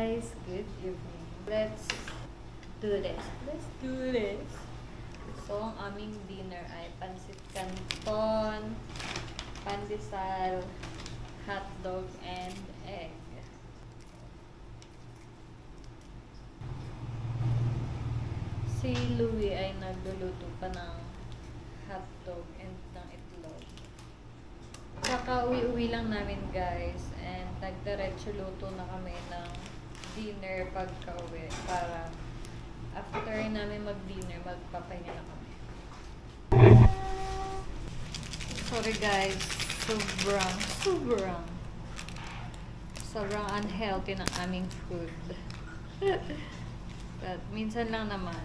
guys, good evening. Let's do this. Let's do this. So, ang aming dinner ay pansit canton, pandesal, hotdog, and egg. Si Louie ay nagluluto pa ng hotdog and ng itlog. Kaka-uwi-uwi lang namin guys and nagdiretso luto na kami ng dinner pagka-uwi para after namin mag-dinner, magpapahinga na kami. Sorry guys, sobrang unhealthy ng aming food. But minsan lang naman.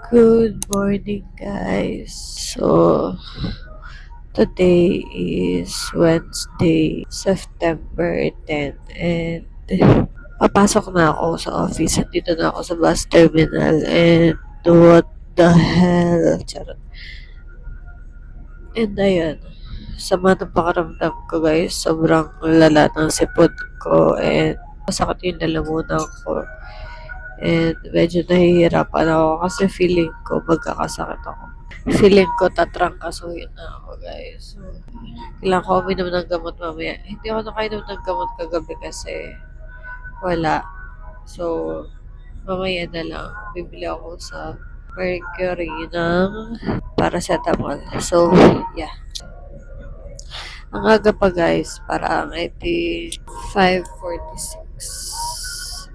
Good morning, guys. So, today is Wednesday, September 10, and papasok na ako sa office. Dito na ako sa bus terminal, and what the hell? Charot. And ayun, sama ng pakaramdam ko, guys. Sobrang lala ng sipon ko, and masakit yung lalamunan ko. And medyo nahihirapan ako kasi feeling ko magkakasakit ako. Feeling ko tatrangkasuhin na ako, guys. So, kailangan ko uminom ng gamot mamaya. Hindi ako nakainom ng gamot kagabi kasi wala. So, mamaya na lang. Bibili ako sa Mercury ng paracetamol. So, yeah. Ang aga pa, guys. Parang 5:46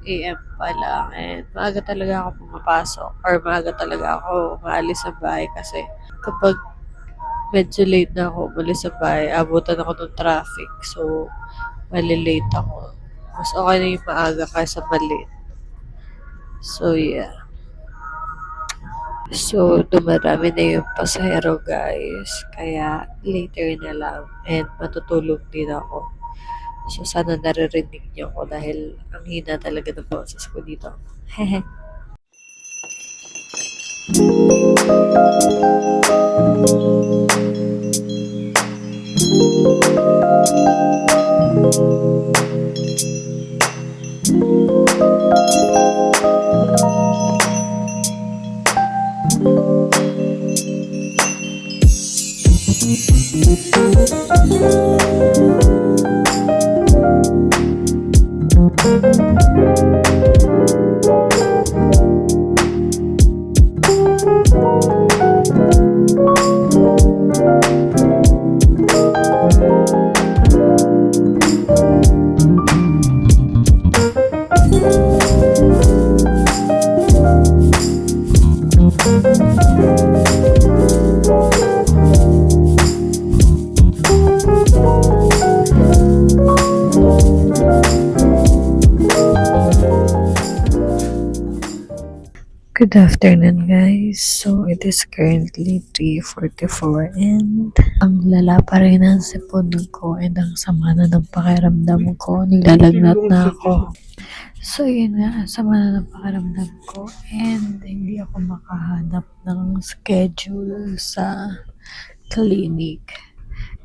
AM pa lang. And maaga talaga ako pumapasok or maaga talaga ako umaalis sa bahay kasi kapag medyo late na ako umalis sa bahay, abutan ako ng traffic. So, malilate ako. Mas okay na yung maaga kaysa malate. So, yeah. So, dumarami na yung pasahero, guys. Kaya, later na lang. And matutulog din ako. So, sana naririnig niyo ako dahil ang hina talaga ng boses ko dito. Hehe. Good afternoon, guys. So, it is currently 3:44 and ang lala pa rin ang sipon ko and ang sama na ng pakiramdam ko. Nilalagnat na ako. So, yun nga, sama na ng pakiramdam ko and hindi ako makahanap ng schedule sa clinic.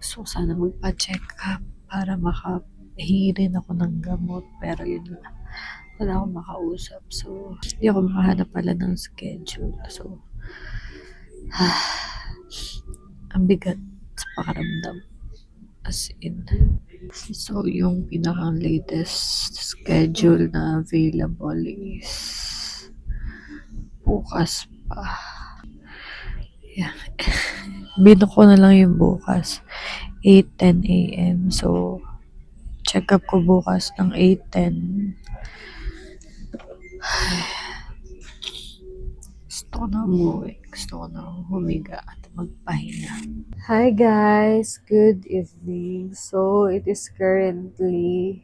So, sana magpa-check up para makahirin ako ng gamot. Pero yun nga, wala akong makausap. So, hindi ako makahanap pala ng schedule. So, ang bigat sa pakaramdam. As in. So, yung pinaka-latest schedule na available is bukas pa. Yeah. Bino ko na lang yung bukas. 8:10 AM. So, check up ko bukas ng 8:10. Gusto ko na umuwi. Gusto ko na humiga at magpahinga. Hi guys! Good evening. So, it is currently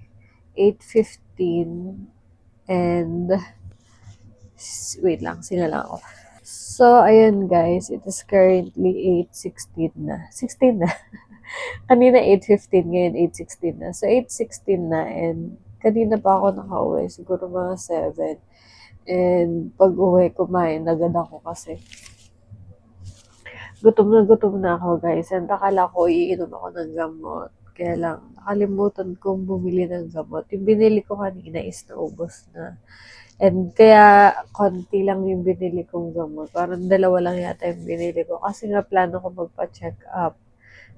8:15 and wait lang, sila lang ako. So, ayun guys, it is currently 8:16 na. 16 na. Kanina 8:15, ngayon 8:16 na. So, 8:16 na and kanina pa ako nakauwi, siguro mga 7. And pag uwi, kumain agad ako kasi gutom na ako, guys. And akala ko iinom ako ng gamot. Kaya lang, nakalimutan kong bumili ng gamot. Yung binili ko kanina is naubos na. And kaya, konti lang yung binili kong gamot. Parang dalawa lang yata yung binili ko. Kasi nga, plano ko magpa-check up.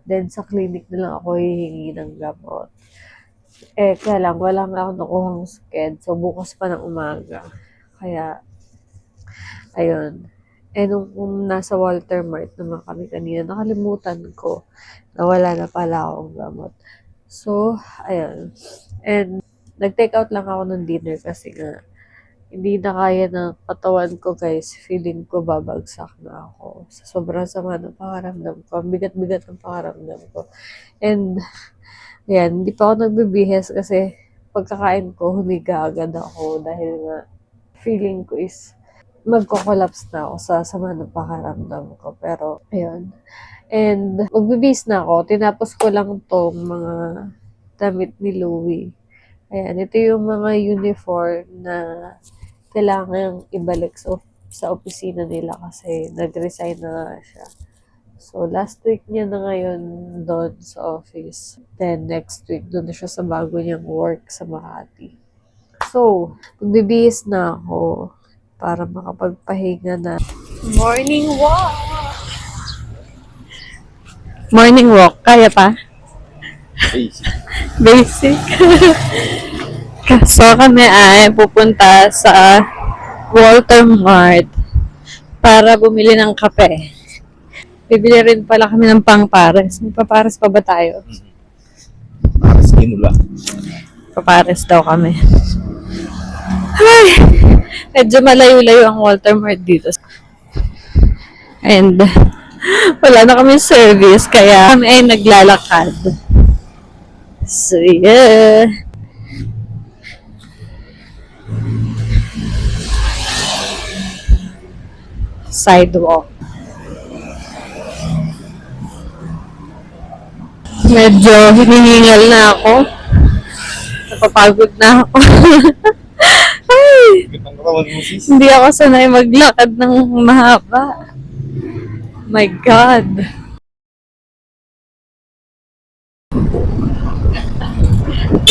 Then, sa clinic na lang ako hihingi ng gamot. Kaya lang, wala nga ako nakuhang sked. So, bukas pa ng umaga. Kaya, ayun. Nung nasa Walter Mart naman kami kanina, nakalimutan ko na wala na pala akong gamot. So, ayun. And, nag-take out lang ako ng dinner kasi nga, hindi na kaya ng katawan ko, guys. Feeling ko babagsak na ako. Sa sobrang sama ng pakaramdam ko. Ang bigat-bigat ng pakaramdam ko. And, ayan, hindi pa ako nagbibihes kasi pagkakain ko, humiga agad ako dahil nga feeling ko is magko-collapse na ako sa sama ng pakaramdam ko. Pero, ayun. And, magbibihis na ako. Tinapos ko lang tong mga damit ni Louie. Ayan, ito yung mga uniform na kailangan ibalik sa opisina nila kasi nag-resign na nga siya. So, last week niya na ngayon doon sa office. Then, next week, doon na siya sa bago niyang work sa Makati. So, magbibihis na ako para makapagpahinga na. Morning walk! Morning walk. Kaya pa? Basic. Basic. So, kami ay pupunta sa Walter Mart para bumili ng kape. Bibili rin pala kami ng pang-pares. Magpapares pa ba tayo? Pares kinula. Papares daw kami. Ay! Medyo malayo-layo ang Walter Mart dito. And wala na kami service, kaya kami ay naglalakad. So, yeah. Sidewalk. Medyo hinihingal na ako. Napapagod na ako. Ay! Gandang katawan mo, sis. Hindi ako sanay maglakad ng mahaba. My God.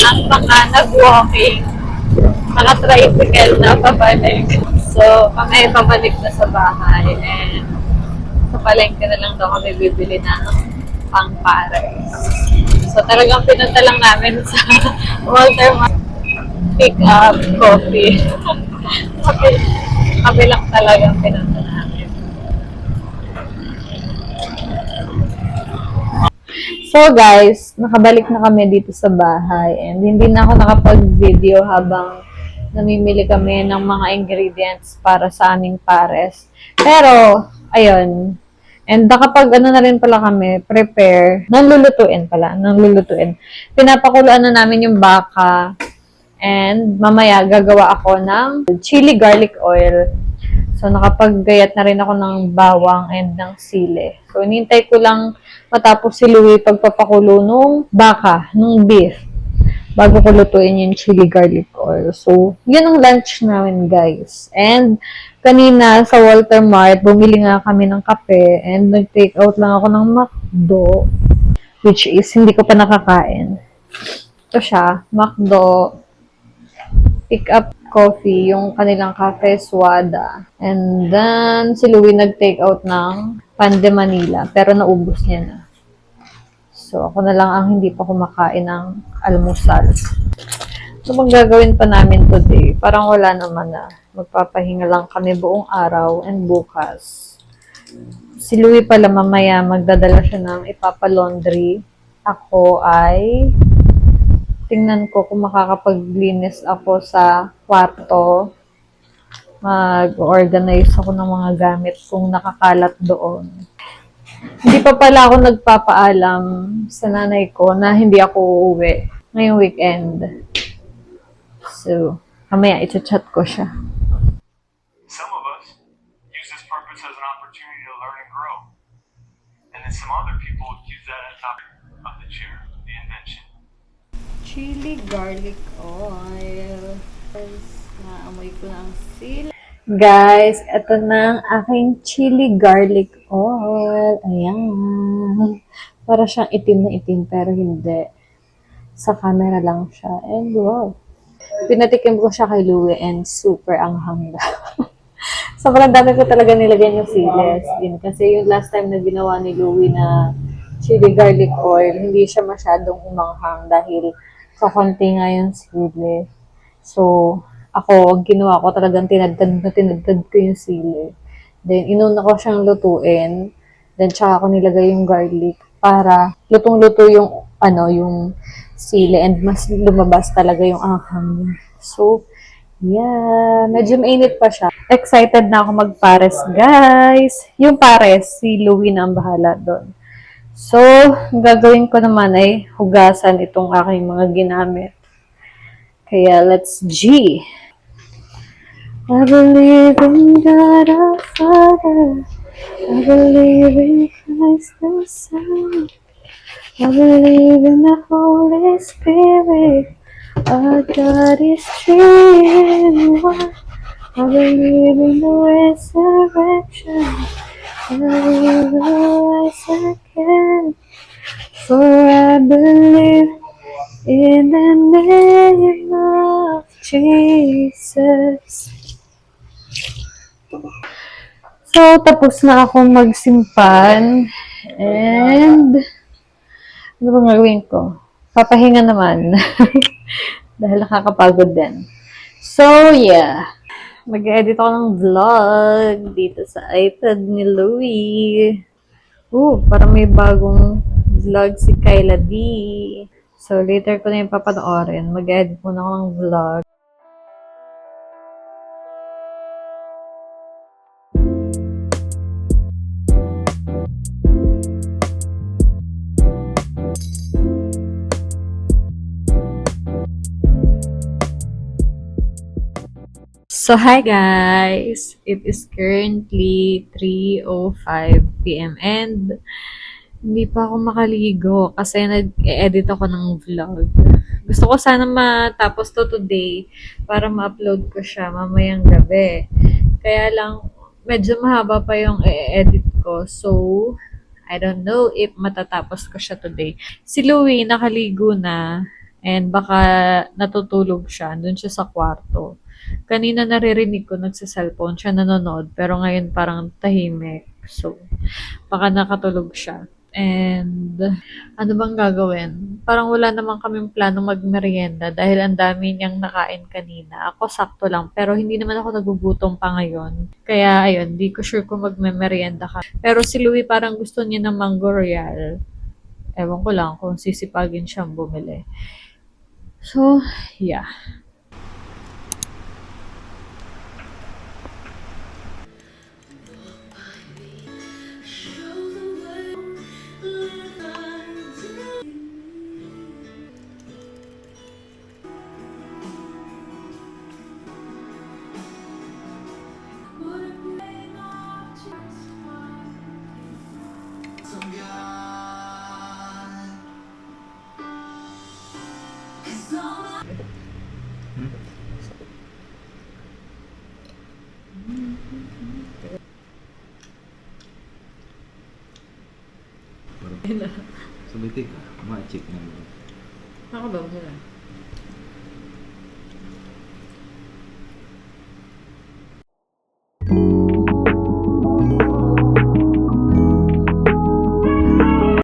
Ang mga nag-walking, naka-tricycle na pabalik. So, kami pabalik na sa bahay. And sa palengke na lang daw kami bibili ng pang-pares. So, talagang pinunta lang namin sa Walter Mart. Pick up coffee. Kami lang talagang pinunta namin. So guys, nakabalik na kami dito sa bahay and hindi na ako nakapag-video habang namimili kami ng mga ingredients para sa aming pares. Pero, ayun. And nakapag ano na rin pala kami, prepare, nanlulutuin. Pinapakuluan na namin yung baka and mamaya gagawa ako ng chili garlic oil. So, nakapaggayat na rin ako ng bawang and ng sili. So, inintay ko lang matapos si Louie pagpapakulo nung baka, nung beef, bago ko lutuin yung chili garlic oil. So, yun ang lunch namin, guys. And, kanina sa Walter Mart, bumili nga kami ng kape and nag-take out lang ako ng McDo, which is hindi ko pa nakakain. Ito siya, McDo, pick up coffee, yung kanilang cafe Swada. And then, si Louie nag-take out ng Pande Manila, pero naubos niya na. So, ako na lang ang hindi pa kumakain ng almusal. So, magagawin pa namin today. Parang wala naman na. Magpapahinga lang kami buong araw and bukas. Si Louie pala mamaya magdadala siya ng ipapalaundry. Ako ay tingnan ko kung makakapaglinis ako sa kwarto. Mag-organize ako ng mga gamit kung nakakalat doon. Hindi pa pala ako nagpapaalam sa nanay ko na hindi ako uuwi ngayong weekend. So, mamaya i-chat ko siya. Some of us use this purpose as an opportunity to learn and grow. And then some other people use that as top of the chair, the invention. Chili garlic oil. Naamoy ko na ang sili. Guys, ito na ang aking chili garlic oil. Ayan. Para siyang itim na itim, pero hindi. sa camera lang siya. And wow, pinatikim ko siya kay Louie and super anghang daw. Sobrang dami ko talaga nilagyan yung siles din. Kasi yung last time na ginawa ni Louie na chili garlic oil, hindi siya masyadong umanghang dahil kakunti nga yung sili. So, ako, ang ginawa ko talagang tinadtad ko yung sili. Then, inuna ko siyang lutuin. Then, tsaka ko nilagay yung garlic para lutong-luto yung, yung sili and mas lumabas talaga yung anghang niya. So, yeah, medyo mainit pa siya. Excited na ako magpares, guys. Yung pares, si Louie na ang bahala doon. So, ang gagawin ko naman ay hugasan itong aking mga ginamit. Kaya, let's G. I believe in God our Father. I believe in Christ the Son. I believe in the Holy Spirit. Our God is three in one. I believe in the resurrection. I believe in the rise again. For I believe in the name of Jesus. So, tapos na akong magsimpan. And, ano bang gagawin ko? Papahinga naman. Dahil nakakapagod din. So, yeah. Mag-edit ako ng vlog dito sa iPad ni Louie. Parang may bagong vlog si Kyla D. So, later ko na yung papanoorin. Mag-edit muna ako ng vlog. So, hi guys! It is currently 3:05 p.m. and hindi pa ako makaligo kasi nag-edit ako ng vlog. Gusto ko sana matapos to today para ma-upload ko siya mamayang gabi. Kaya lang, medyo mahaba pa yung edit ko. So, I don't know if matatapos ko siya today. Si Louie nakaligo na and baka natutulog siya. Doon siya sa kwarto. Kanina naririnig ko nagsa-cellphone siya nanonood pero ngayon parang tahimik. So, baka nakatulog siya. And, ano bang gagawin? Parang wala naman kaming plano magmerienda dahil ang dami niyang nakain kanina. Ako sakto lang, pero hindi naman ako nagugutom pa ngayon. Kaya, ayun, di ko sure kung magmemerienda ka. Pero si Louie parang gusto niya ng Mango Royal. Ewan ko lang kung sisipagin siyang bumili. So, yeah. Sumitik ka, ma-check na. Ako ba muna?